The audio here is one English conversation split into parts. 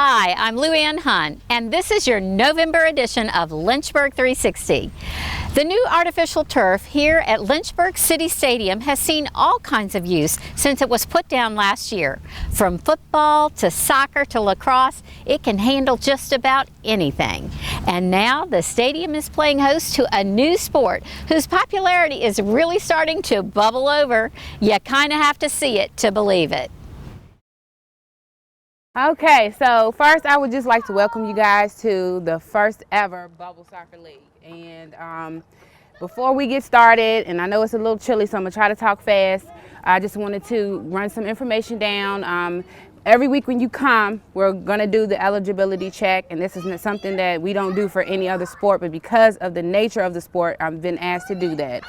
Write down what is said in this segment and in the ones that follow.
Hi, I'm Lou Ann Hunt, and this is your November edition of Lynchburg 360. The new artificial turf here at Lynchburg City Stadium has seen all kinds of use since it was put down last year. From football to soccer to lacrosse, it can handle just about anything. And now the stadium is playing host to a new sport whose popularity is really starting to bubble over. You kind of have to see it to believe it. Okay, so first I would just like to welcome you guys to the first ever Bubble Soccer League. And before we get started, and I know it's a little chilly, so I'm gonna try to talk fast. I just wanted to run some information down. Every week when you come, we're gonna do the eligibility check, and this is something that we don't do for any other sport, but because of the nature of the sport, I've been asked to do that.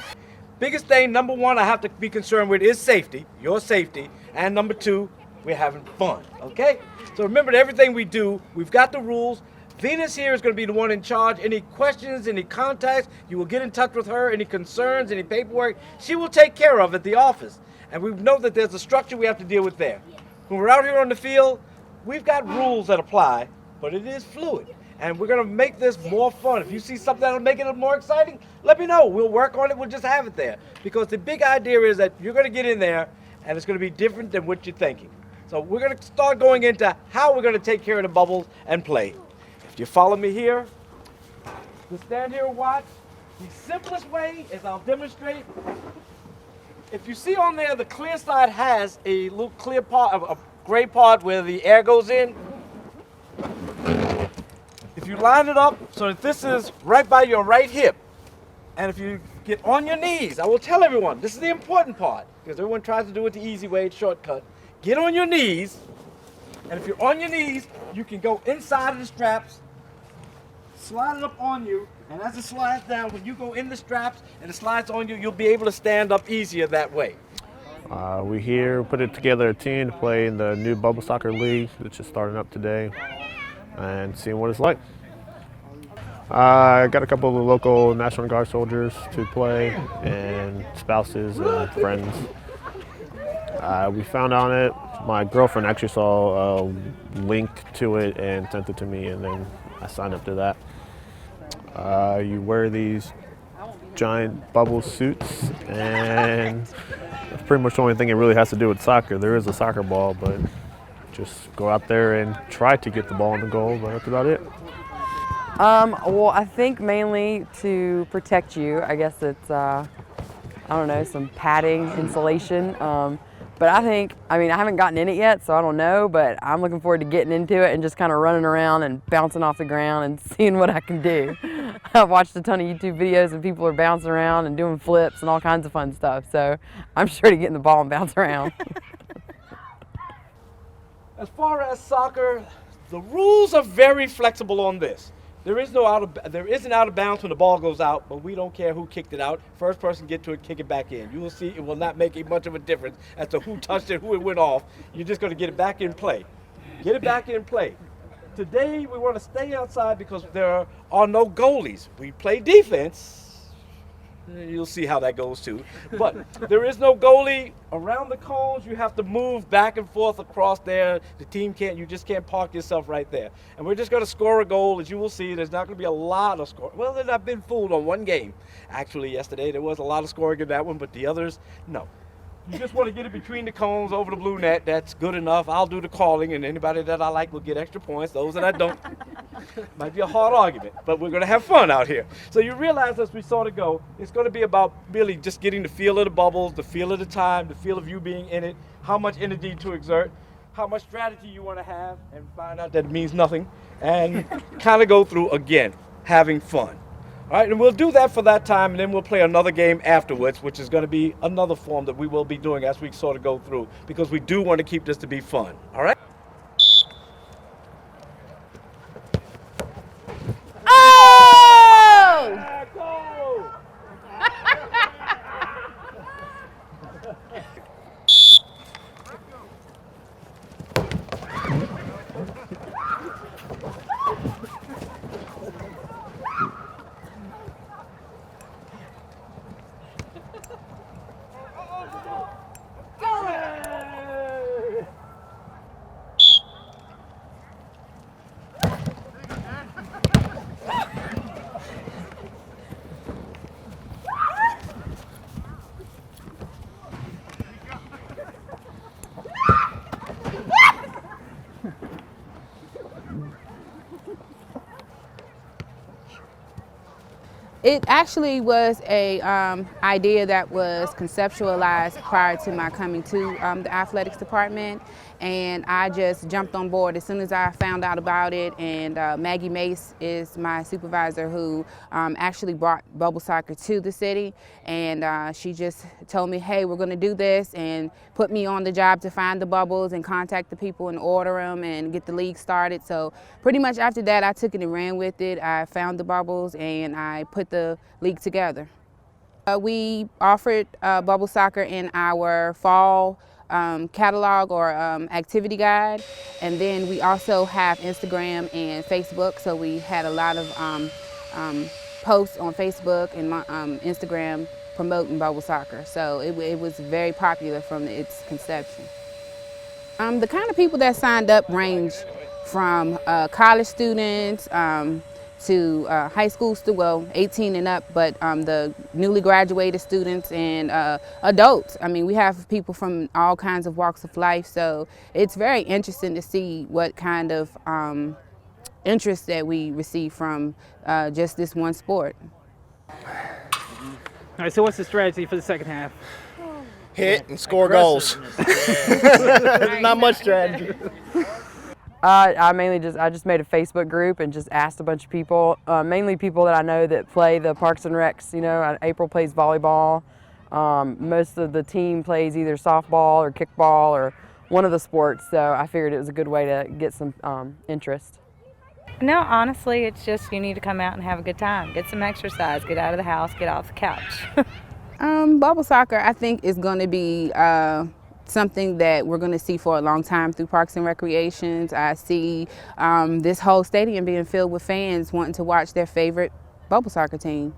Biggest thing, number one, I have to be concerned with is safety, your safety, and number two, we're having fun, okay? So remember that everything we do, we've got the rules. Venus here is going to be the one in charge. Any questions, any contacts, you will get in touch with her. Any concerns, any paperwork, she will take care of at the office. And we know that there's a structure we have to deal with there. When we're out here on the field, we've got rules that apply, but it is fluid. And we're going to make this more fun. If you see something that'll make it more exciting, let me know. We'll work on it. We'll just have it there. Because the big idea is that you're going to get in there, and it's going to be different than what you're thinking. So we're going to start going into how we're going to take care of the bubbles and play. If you follow me here, just stand here and watch. The simplest way is I'll demonstrate. If you see on there, the clear side has a little clear part, a gray part where the air goes in. If you line it up so that this is right by your right hip, and if you get on your knees, I will tell everyone, this is the important part, because everyone tries to do it the easy way, shortcut. Get on your knees, and if you're on your knees, you can go inside of the straps, slide it up on you, and as it slides down, when you go in the straps and it slides on you, you'll be able to stand up easier that way. We here putting together a team to play in the new Bubble Soccer League, which is starting up today, and seeing what it's like. I got a couple of local National Guard soldiers to play, and spouses and friends. We found on it. My girlfriend actually saw a link to it and sent it to me, and then I signed up to that. You wear these giant bubble suits, and that's pretty much the only thing it really has to do with soccer. There is a soccer ball, but just go out there and try to get the ball in the goal, but that's about it. Well, I think mainly to protect you. I guess it's, I don't know, some padding, insulation. But I haven't gotten in it yet, so I don't know, but I'm looking forward to getting into it and just kind of running around and bouncing off the ground and seeing what I can do. I've watched a ton of YouTube videos and people are bouncing around and doing flips and all kinds of fun stuff, so I'm sure to get in the ball and bounce around. As far as soccer, the rules are very flexible on this. There isn't out of bounds when the ball goes out, but we don't care who kicked it out. First person get to it, kick it back in. You will see it will not make much of a difference as to who touched it, who it went off. You're just going to get it back in play. Get it back in play. Today we want to stay outside because there are no goalies. We play defense. You'll see how that goes too. But there is no goalie around the cones. You have to move back and forth across there. The team you just can't park yourself right there. And we're just going to score a goal. As you will see, there's not going to be a lot of scoring. Well, then I've been fooled on one game. Actually, yesterday there was a lot of scoring in that one, but the others, no. You just want to get it between the cones over the blue net. That's good enough. I'll do the calling, and anybody that I like will get extra points. Those that I don't, might be a hard argument, but we're going to have fun out here. So you realize as we sort of go, it's going to be about really just getting the feel of the bubbles, the feel of the time, the feel of you being in it, how much energy to exert, how much strategy you want to have, and find out that it means nothing, and kind of go through, again, having fun. All right, and we'll do that for that time, and then we'll play another game afterwards, which is going to be another form that we will be doing as we sort of go through, because we do want to keep this to be fun. All right? Oh! Go! It actually was a idea that was conceptualized prior to my coming to the athletics department, and I just jumped on board as soon as I found out about it. And Maggie Mace is my supervisor, who actually brought bubble soccer to the city, and she just told me, hey, we're going to do this, and put me on the job to find the bubbles and contact the people and order them and get the league started. So pretty much after that, I took it and ran with it. I found the bubbles and I put the league together. We offered bubble soccer in our fall catalog or activity guide, and then we also have Instagram and Facebook, so we had a lot of posts on Facebook and Instagram promoting bubble soccer, so it was very popular from its conception. The kind of people that signed up range from college students to high school, well, 18 and up, but the newly graduated students and adults. I mean, we have people from all kinds of walks of life, so it's very interesting to see what kind of interest that we receive from just this one sport. All right, so what's the strategy for the second half? Hit and score goals. Not much strategy. I just made a Facebook group and just asked a bunch of people, mainly people that I know that play the Parks and Recs. You know, April plays volleyball. Most of the team plays either softball or kickball or one of the sports. So I figured it was a good way to get some interest. No, honestly, it's just you need to come out and have a good time. Get some exercise, get out of the house, get off the couch. Bubble soccer, I think, is going to be something that we're going to see for a long time through Parks and Recreations. I see this whole stadium being filled with fans wanting to watch their favorite bubble soccer team.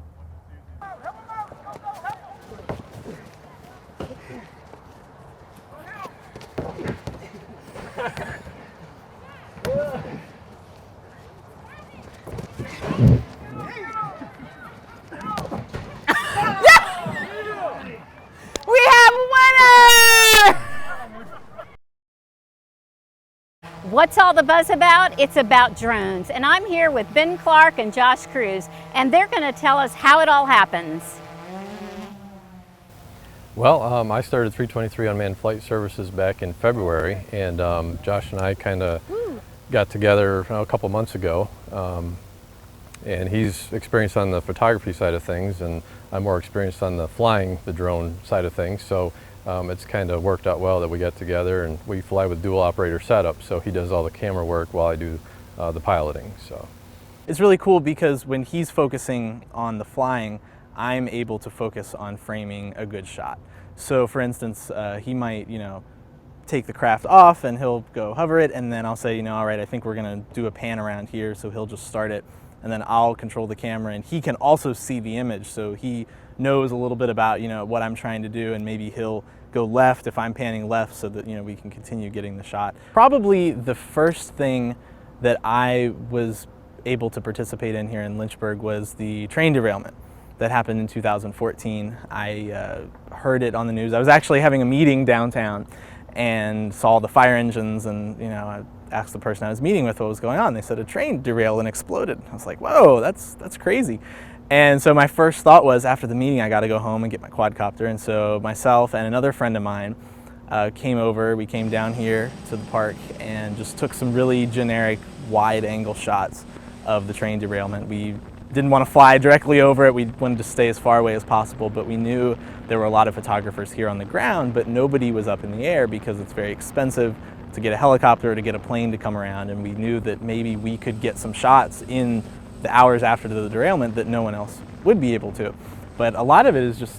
We have a winner! What's all the buzz about? It's about drones. And I'm here with Ben Clark and Josh Cruz, and they're going to tell us how it all happens. Well, I started 323 Unmanned Flight Services back in February, and Josh and I kind of got together a couple months ago. And he's experienced on the photography side of things, and I'm more experienced on the flying the drone side of things. So it's kind of worked out well that we got together, and we fly with dual operator setup. So he does all the camera work while I do the piloting. So it's really cool because when he's focusing on the flying, I'm able to focus on framing a good shot. So for instance, he might, take the craft off and he'll go hover it, and then I'll say, all right, I think we're gonna do a pan around here. So he'll just start it, and then I'll control the camera, and he can also see the image. So he knows a little bit about, what I'm trying to do, and maybe he'll go left if I'm panning left so that, we can continue getting the shot. Probably the first thing that I was able to participate in here in Lynchburg was the train derailment that happened in 2014. I heard it on the news. I was actually having a meeting downtown and saw the fire engines, and I asked the person I was meeting with what was going on. They said a train derailed and exploded. I was like, whoa, that's crazy. And so my first thought was, after the meeting, I got to go home and get my quadcopter. And so myself and another friend of mine came over. We came down here to the park and just took some really generic wide angle shots of the train derailment. We didn't want to fly directly over it. We wanted to stay as far away as possible, but we knew there were a lot of photographers here on the ground, but nobody was up in the air because it's very expensive to get a helicopter or to get a plane to come around, and we knew that maybe we could get some shots in the hours after the derailment that no one else would be able to. But a lot of it is just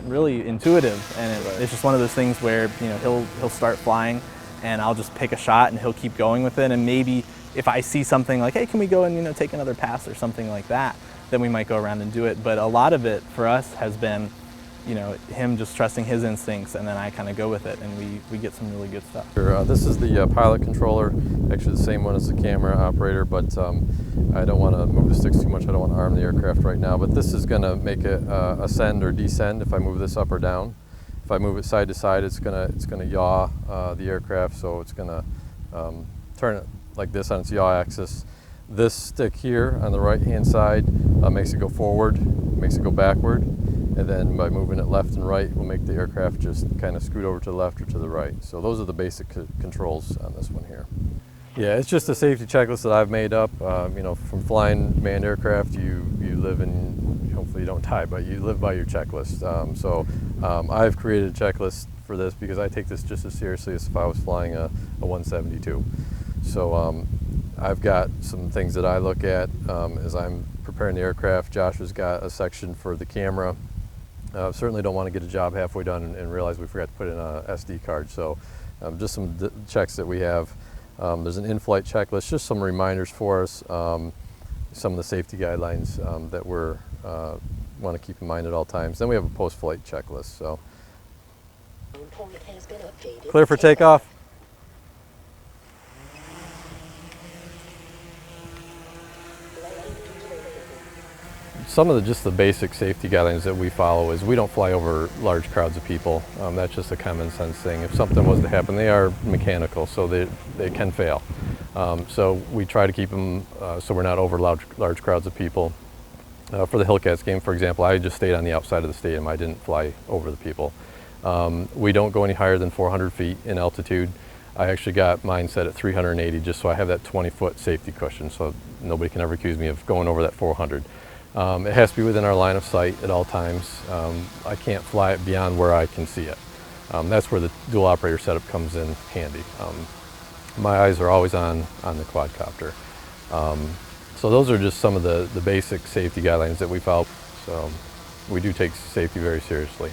really intuitive, and it's just one of those things where he'll start flying and I'll just pick a shot and he'll keep going with it, and maybe if I see something like, hey, can we go and take another pass or something like that, then we might go around and do it. But a lot of it for us has been him just trusting his instincts, and then I kind of go with it, and we get some really good stuff. this is the pilot controller, actually the same one as the camera operator, but I don't want to move the sticks too much. I don't want to arm the aircraft right now, but this is going to make it ascend or descend if I move this up or down. If I move it side to side, it's gonna yaw the aircraft, so it's gonna turn it like this on its yaw axis. This stick here on the right-hand side makes it go forward, makes it go backward, and then by moving it left and right, we'll make the aircraft just kind of scoot over to the left or to the right. So those are the basic controls on this one here. Yeah, it's just a safety checklist that I've made up. You know, from flying manned aircraft, you live in, hopefully you don't die, but you live by your checklist. I've created a checklist for this because I take this just as seriously as if I was flying a 172. So I've got some things that I look at as I'm preparing the aircraft. Josh has got a section for the camera. Certainly don't want to get a job halfway done and realize we forgot to put in a SD card. So just some checks that we have. There's an in-flight checklist, just some reminders for us, some of the safety guidelines that we're want to keep in mind at all times. Then we have a post-flight checklist. So clear for takeoff. Some of just the basic safety guidelines that we follow is we don't fly over large crowds of people. That's just a common sense thing. If something was to happen, they are mechanical, so they can fail. So we try to keep them so we're not over large crowds of people. For the Hillcats game, for example, I just stayed on the outside of the stadium. I didn't fly over the people. We don't go any higher than 400 feet in altitude. I actually got mine set at 380 just so I have that 20-foot safety cushion, so nobody can ever accuse me of going over that 400. It has to be within our line of sight at all times. I can't fly it beyond where I can see it. That's where the dual operator setup comes in handy. My eyes are always on the quadcopter. So those are just some of the basic safety guidelines that we follow. So we do take safety very seriously.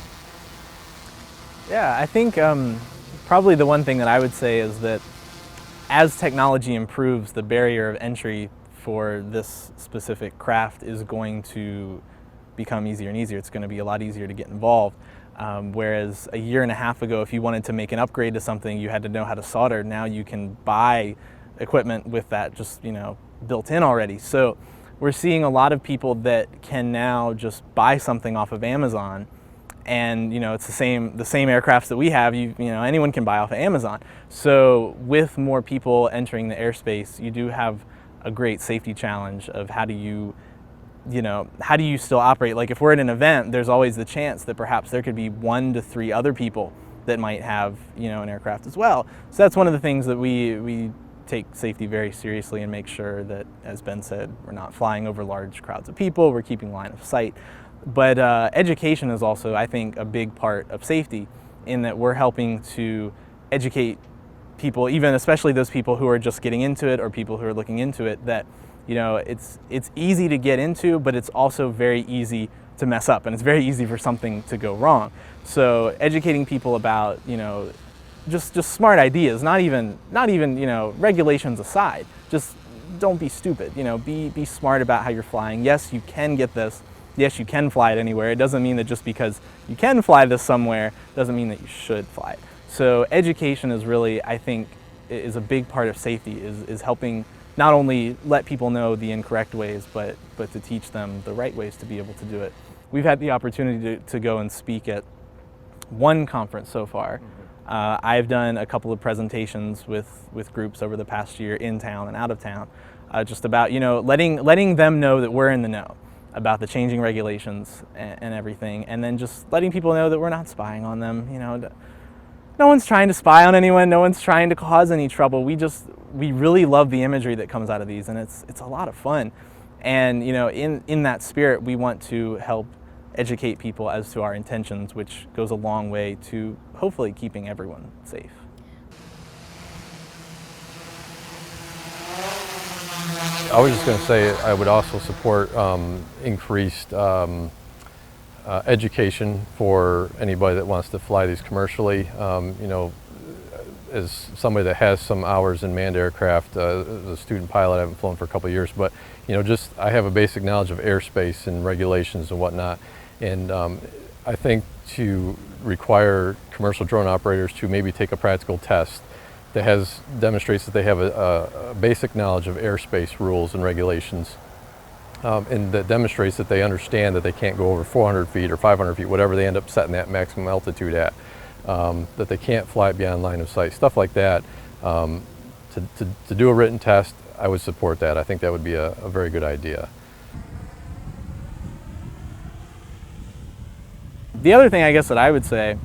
Yeah, I think probably the one thing that I would say is that as technology improves, the barrier of entry for this specific craft is going to become easier and easier. It's going to be a lot easier to get involved. Whereas a year and a half ago, if you wanted to make an upgrade to something, you had to know how to solder. Now you can buy equipment with that just, you know, built in already. So we're seeing a lot of people that can now just buy something off of Amazon, and you know, it's the same aircrafts that we have. You know, anyone can buy off of Amazon. So with more people entering the airspace, you do have a great safety challenge of how do you still operate? Like if we're at an event, there's always the chance that perhaps there could be 1 to 3 other people that might have, you know, an aircraft as well. So that's one of the things that we take safety very seriously and make sure that, as Ben said, we're not flying over large crowds of people, we're keeping line of sight. But education is also, I think, a big part of safety, in that we're helping to educate people, even especially those people who are just getting into it or people who are looking into it, that, you know, it's easy to get into, but it's also very easy to mess up, and it's very easy for something to go wrong. So educating people about, you know, just smart ideas, not even you know, regulations aside, just don't be stupid, you know, be smart about how you're flying. Yes, you can get this. Yes, you can fly it anywhere. It doesn't mean that just because you can fly this somewhere doesn't mean that you should fly it. So education is really, I think, is a big part of safety, is helping not only let people know the incorrect ways, but to teach them the right ways to be able to do it. We've had the opportunity to go and speak at one conference so far. I've done a couple of presentations with groups over the past year in town and out of town, just about, you know, letting them know that we're in the know about the changing regulations and everything, and then just letting people know that we're not spying on them. You know, no one's trying to spy on anyone. No one's trying to cause any trouble. We really love the imagery that comes out of these, and it's a lot of fun. And you know, in that spirit, we want to help educate people as to our intentions, which goes a long way to hopefully keeping everyone safe. I was just going to say I would also support increased education for anybody that wants to fly these commercially. You know, as somebody that has some hours in manned aircraft, as a student pilot, I haven't flown for a couple of years, but you know, just I have a basic knowledge of airspace and regulations and whatnot. And I think to require commercial drone operators to maybe take a practical test that demonstrates that they have a basic knowledge of airspace rules and regulations, and that demonstrates that they understand that they can't go over 400 feet or 500 feet, whatever they end up setting that maximum altitude at, that they can't fly beyond line of sight, stuff like that, to to do a written test, I would support that. I think that would be a very good idea. The other thing I guess that I would say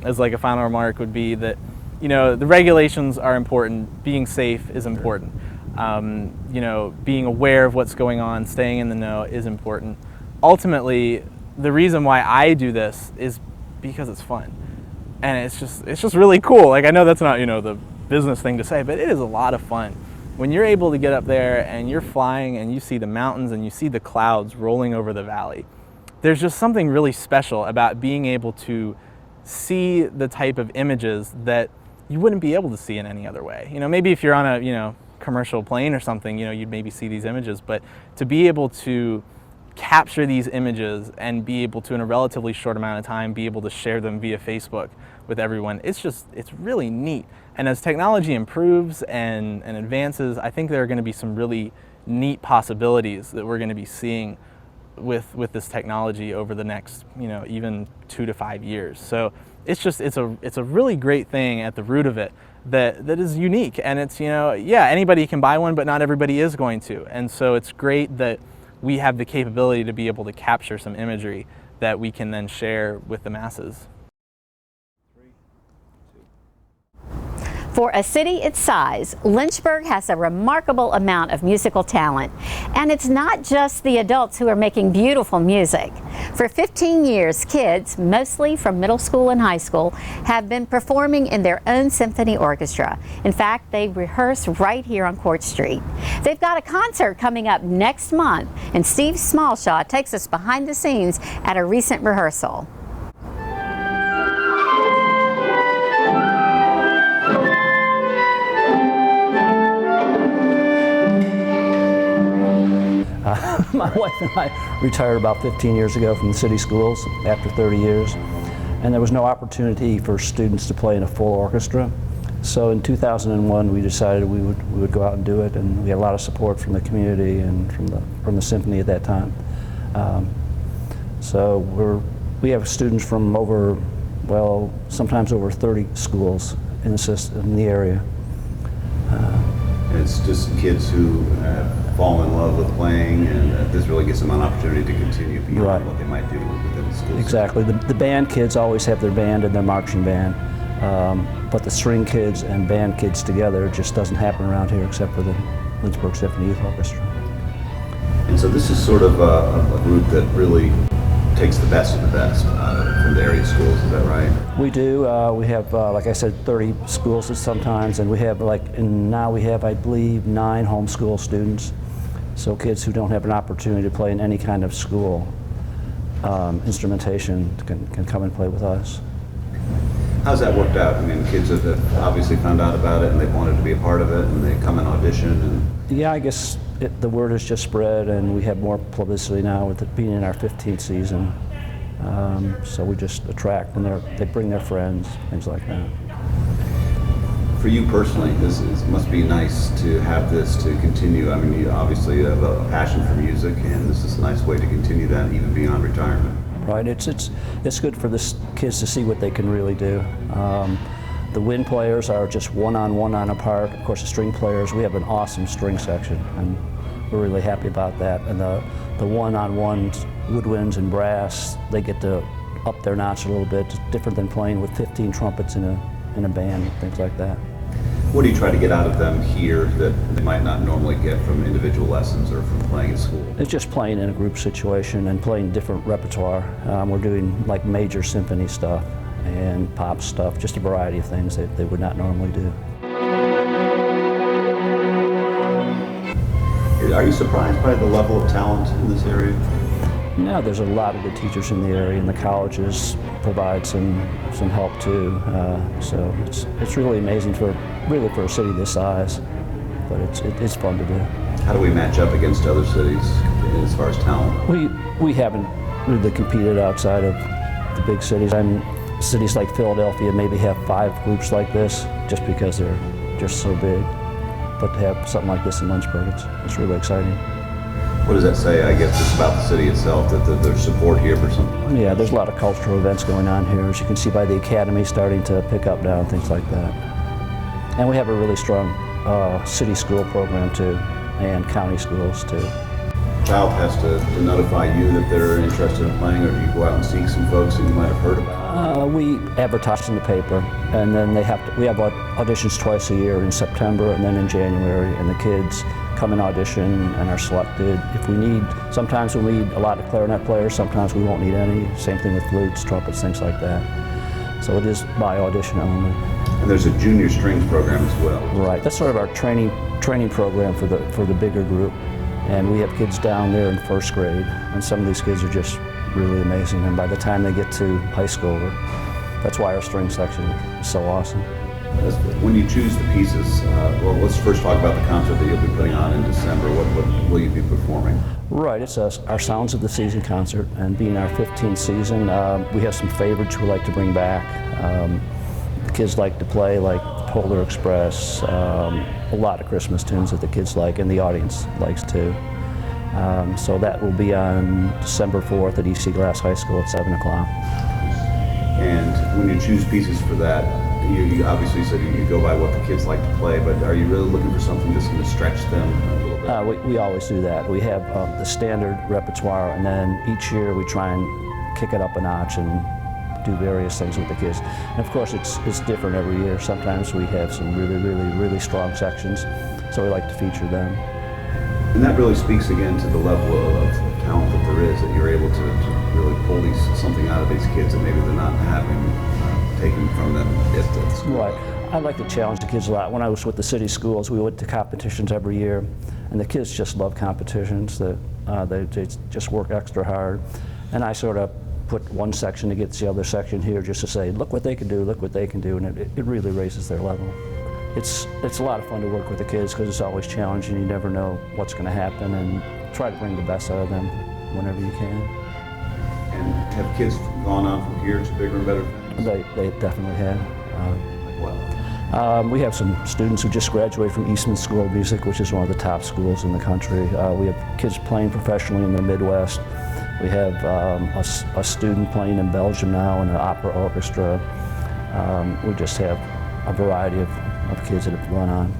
as like a final remark would be that, you know, the regulations are important, being safe is important. You know, being aware of what's going on, staying in the know is important. Ultimately, the reason why I do this is because it's fun. And it's just really cool. Like, I know that's not, you know, the business thing to say, but it is a lot of fun. When you're able to get up there and you're flying and you see the mountains and you see the clouds rolling over the valley, there's just something really special about being able to see the type of images that you wouldn't be able to see in any other way. You know, maybe if you're on a, you know, commercial plane or something, you know, you'd maybe see these images, but to be able to capture these images and be able to, in a relatively short amount of time, be able to share them via Facebook with everyone, it's really neat. And as technology improves and advances, I think there are going to be some really neat possibilities that we're going to be seeing with this technology over the next, you know, even 2 to 5 years. So it's a really great thing at the root of it that is unique. And it's, you know, yeah, anybody can buy one, but not everybody is going to. And so it's great that we have the capability to be able to capture some imagery that we can then share with the masses. For a city its size, Lynchburg has a remarkable amount of musical talent. And it's not just the adults who are making beautiful music. For 15 years, kids, mostly from middle school and high school, have been performing in their own symphony orchestra. In fact, they rehearse right here on Court Street. They've got a concert coming up next month, and Steve Smallshaw takes us behind the scenes at a recent rehearsal. My wife and I retired about 15 years ago from the city schools after 30 years, and there was no opportunity for students to play in a full orchestra. So in 2001 we decided we would go out and do it, and we had a lot of support from the community and from the symphony at that time. So we have students from over, well, sometimes over 30 schools in the area. It's just kids who fall in love with playing, and this really gives them an opportunity to continue beyond what they might do within the school. Exactly. The band kids always have their band and their marching band, but the string kids and band kids together just doesn't happen around here except for the Lynchburg Symphony Youth Orchestra. And so this is sort of a group that really takes the best of the best from the area schools, is that right? We do. We have, like I said, 30 schools sometimes, and we have now we have, I believe, 9 homeschool students. So kids who don't have an opportunity to play in any kind of school instrumentation can come and play with us. How's that worked out? I mean, kids have obviously found out about it and they wanted to be a part of it, and they come and audition. And yeah, I guess the word has just spread, and we have more publicity now with it being in our 15th season. So we just attract, and they bring their friends, things like that. For you personally, this must be nice to have this to continue. I mean, you obviously have a passion for music, and this is a nice way to continue that even beyond retirement. Right. It's good for the kids to see what they can really do. The wind players are just one-on-one on a part. Of course, the string players, we have an awesome string section, and we're really happy about that. And the one-on-ones, woodwinds and brass, they get to up their notch a little bit. It's different than playing with 15 trumpets in a band, things like that. What do you try to get out of them here that they might not normally get from individual lessons or from playing in school? It's just playing in a group situation and playing different repertoire. We're doing like major symphony stuff and pop stuff, just a variety of things that they would not normally do. Are you surprised by the level of talent in this area? No, there's a lot of good teachers in the area, and the colleges provide some help too. So it's really amazing for a city this size, but it's fun to do. How do we match up against other cities as far as talent? We haven't really competed outside of the big cities. Cities like Philadelphia maybe have 5 groups like this, just because they're just so big. But to have something like this in Lynchburg, it's really exciting. What does that say, I guess, just about the city itself, that there's support here for something? Yeah, there's a lot of cultural events going on here, as you can see by the academy starting to pick up now and things like that. And we have a really strong city school program too, and county schools too. Child has to notify you that they're interested in playing, or do you go out and seek some folks that you might have heard about? We advertise in the paper, and then we have auditions twice a year, in September and then in January, and the kids come and audition and are selected. If we need, sometimes we need a lot of clarinet players, sometimes we won't need any. Same thing with flutes, trumpets, things like that. So it is by audition only. And there's a junior strings program as well. Right, that's sort of our training program for the bigger group. And we have kids down there in first grade, and some of these kids are just really amazing. And by the time they get to high school, that's why our string section is so awesome. When you choose the pieces, well, let's first talk about the concert that you'll be putting on in December. What will you be performing? Right, it's our Sounds of the Season concert, and being our 15th season, we have some favorites we like to bring back. The kids like to play, like Polar Express, a lot of Christmas tunes that the kids like and the audience likes too. So that will be on December 4th at EC Glass High School at 7 o'clock. And when you choose pieces for that, you obviously said you go by what the kids like to play, but are you really looking for something that's going to stretch them a little bit? We always do that. We have the standard repertoire, and then each year we try and kick it up a notch and do various things with the kids. And of course it's different every year. Sometimes we have some really strong sections, so we like to feature them. And that really speaks again to the level of talent that there is, that you're able to really pull something out of these kids that maybe they're not having taken from them at the school. Right. I like to challenge the kids a lot. When I was with the city schools, we went to competitions every year, and the kids just love competitions. They just work extra hard. And I sort of put one section against the other section here just to say, look what they can do, look what they can do, and it really raises their level. It's a lot of fun to work with the kids because it's always challenging. You never know what's going to happen, and try to bring the best out of them whenever you can. And have kids gone on from here to bigger and better things? They definitely have. Like what? We have some students who just graduated from Eastman School of Music, which is one of the top schools in the country. We have kids playing professionally in the Midwest. We have a student playing in Belgium now in an opera orchestra. We just have a variety of kids that have gone on.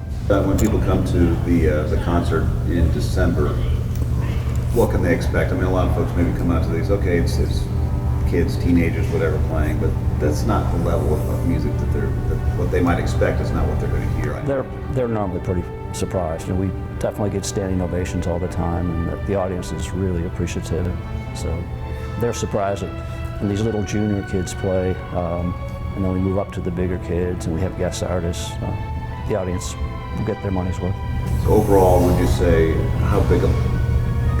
When people come to the concert in December, what can they expect? I mean, a lot of folks maybe come out to these, okay, it's kids, teenagers, whatever playing, but that's not the level of music that what they might expect is not what they're going to hear. They're normally pretty surprised, and we definitely get standing ovations all the time, and the audience is really appreciative. So they're surprised when these little junior kids play, and then we move up to the bigger kids, and we have guest artists. The audience will get their money's worth. So overall, would you say how big a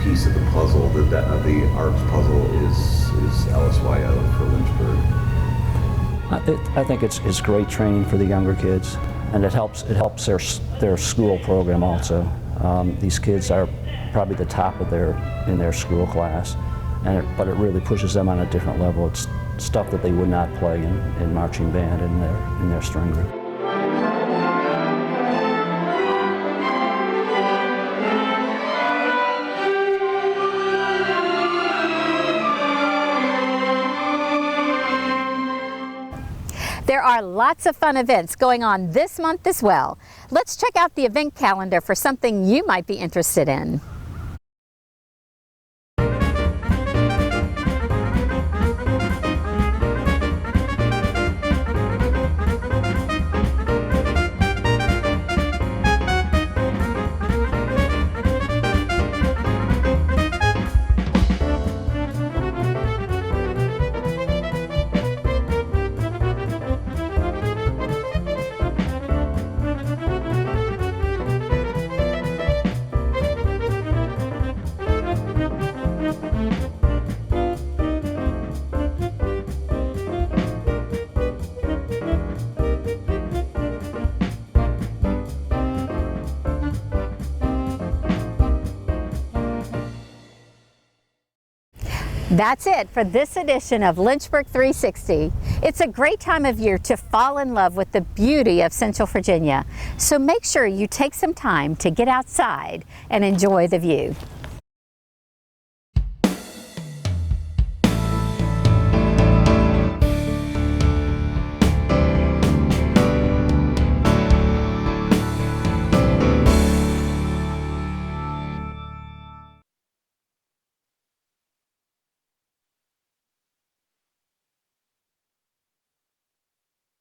piece of the puzzle, of the arts puzzle, is LSYO for Lynchburg? I think it's great training for the younger kids, and it helps their school program also. These kids are probably the top in their school class, but it really pushes them on a different level. It's stuff that they would not play in marching band in their string group. There are lots of fun events going on this month as well. Let's check out the event calendar for something you might be interested in. That's it for this edition of Lynchburg 360. It's a great time of year to fall in love with the beauty of Central Virginia. So make sure you take some time to get outside and enjoy the view.